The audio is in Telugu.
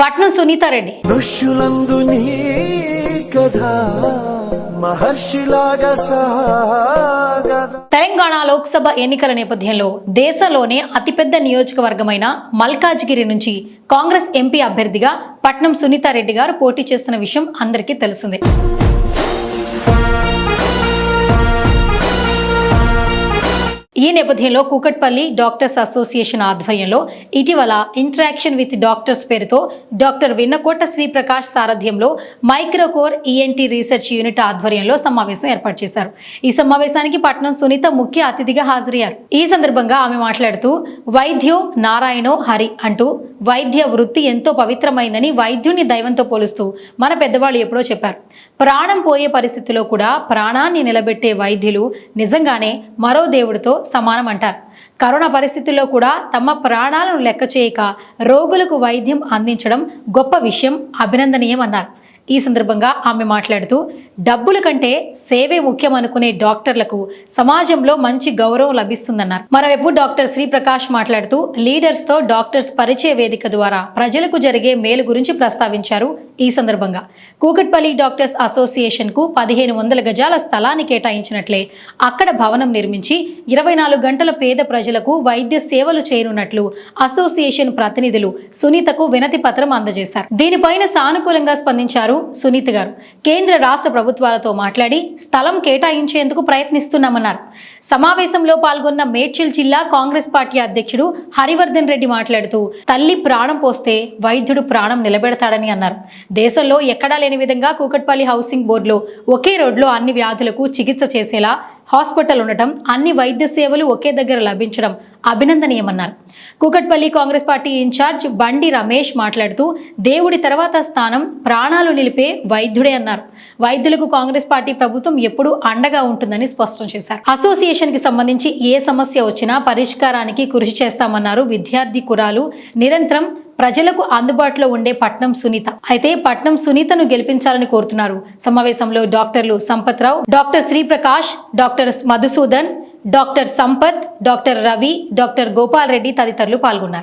పట్నం సునీతారెడ్డి తెలంగాణ లోక్సభ ఎన్నికల నేపథ్యంలో దేశంలోనే అతిపెద్ద నియోజకవర్గమైన మల్కాజ్గిరి నుంచి కాంగ్రెస్ ఎంపీ అభ్యర్థిగా పట్నం సునీతారెడ్డి గారు పోటీ చేస్తున్న విషయం అందరికీ తెలిసిందే. ఈ నేపథ్యంలో కూకట్పల్లి డాక్టర్స్ అసోసియేషన్ ఆధ్వర్యంలో ఇటీవల ఇంటరాక్షన్ విత్ డాక్టర్స్ పేరుతో డాక్టర్ విన్నకోట శ్రీప్రకాష్ సారథ్యంలో మైక్రోకోర్ ఈఎన్టీ రీసెర్చ్ యూనిట్ ఆధ్వర్యంలో సమావేశం ఏర్పాటు చేశారు. ఈ సమావేశానికి పట్నం సునీత ముఖ్య అతిథిగా హాజరయ్యారు. ఈ సందర్భంగా ఆమె మాట్లాడుతూ వైద్యో నారాయణో హరి అంటూ వైద్య వృత్తి ఎంతో పవిత్రమైందని వైద్యుని దైవంతో పోలుస్తూ మన పెద్దవాళ్ళు ఎప్పుడో చెప్పారు. ప్రాణం పోయే పరిస్థితిలో కూడా ప్రాణాన్ని నిలబెట్టే వైద్యులు నిజంగానే మరో దేవుడితో సమానం అంటారు. కరోనా పరిస్థితుల్లో కూడా తమ ప్రాణాలను లెక్క చేయక రోగులకు వైద్యం అందించడం గొప్ప విషయం, అభినందనీయం అన్నారు. ఈ సందర్భంగా ఆమె మాట్లాడుతూ డబ్బుల కంటే సేవే ముఖ్యం అనుకునే డాక్టర్లకు సమాజంలో మంచి గౌరవం లభిస్తుందన్నారు. మరోవైపు డాక్టర్ శ్రీప్రకాష్ మాట్లాడుతూ లీడర్స్ తో డాక్టర్స్ పరిచయ వేదిక ద్వారా ప్రజలకు జరిగే మేలు గురించి ప్రస్తావించారు. ఈ సందర్భంగా కూకట్పల్లి డాక్టర్స్ అసోసియేషన్ కు 1500 గజాల స్థలాన్ని కేటాయించినట్లే అక్కడ భవనం నిర్మించి 24 గంటల పేద ప్రజలకు వైద్య సేవలు చేయనున్నట్లు అసోసియేషన్ ప్రతినిధులు సునీతకు వినతి పత్రం అందజేశారు. దీనిపైన సానుకూలంగా స్పందించారు సునీత గారు. కేంద్ర రాష్ట్ర ప్రభుత్వాలతో మాట్లాడి స్థలం కేటాయించేందుకు ప్రయత్నిస్తున్నామన్నారు. సమావేశంలో పాల్గొన్న మేడ్చల్ జిల్లా కాంగ్రెస్ పార్టీ అధ్యక్షుడు హరివర్ధన్ రెడ్డి మాట్లాడుతూ తల్లి ప్రాణం పోస్తే వైద్యుడు ప్రాణం నిలబెడతాడని అన్నారు. దేశంలో ఎక్కడా లేని విధంగా కూకట్పల్లి హౌసింగ్ బోర్డులో ఒకే రోడ్లో అన్ని వ్యాధులకు చికిత్స చేసేలా హాస్పిటల్ ఉండటం, అన్ని వైద్య సేవలు ఒకే దగ్గర లభించడం అభినందనీయమన్నారు. కూకట్పల్లి కాంగ్రెస్ పార్టీ ఇన్ఛార్జ్ బండి రమేష్ మాట్లాడుతూ దేవుడి తర్వాత స్థానం ప్రాణాలు నిలిపే వైద్యుడే అన్నారు. వైద్యులకు కాంగ్రెస్ పార్టీ ప్రభుత్వం ఎప్పుడూ అండగా ఉంటుందని స్పష్టం చేశారు. అసోసియేషన్ కి సంబంధించి ఏ సమస్య వచ్చినా పరిష్కారానికి కృషి చేస్తామన్నారు. విద్యార్థి కురాలు నిరంతరం ప్రజలకు అందుబాటులో ఉండే పట్నం సునీత. అయితే పట్నం సునీతను గెలిపించాలని కోరుతున్నారు. సమావేశంలో డాక్టర్లు Sampath Rao, doctor Sriprakash, doctor Madhusudan, doctor Sampath, doctor Ravi, doctor Gopal Reddy తదితరులు పాల్గొన్నారు.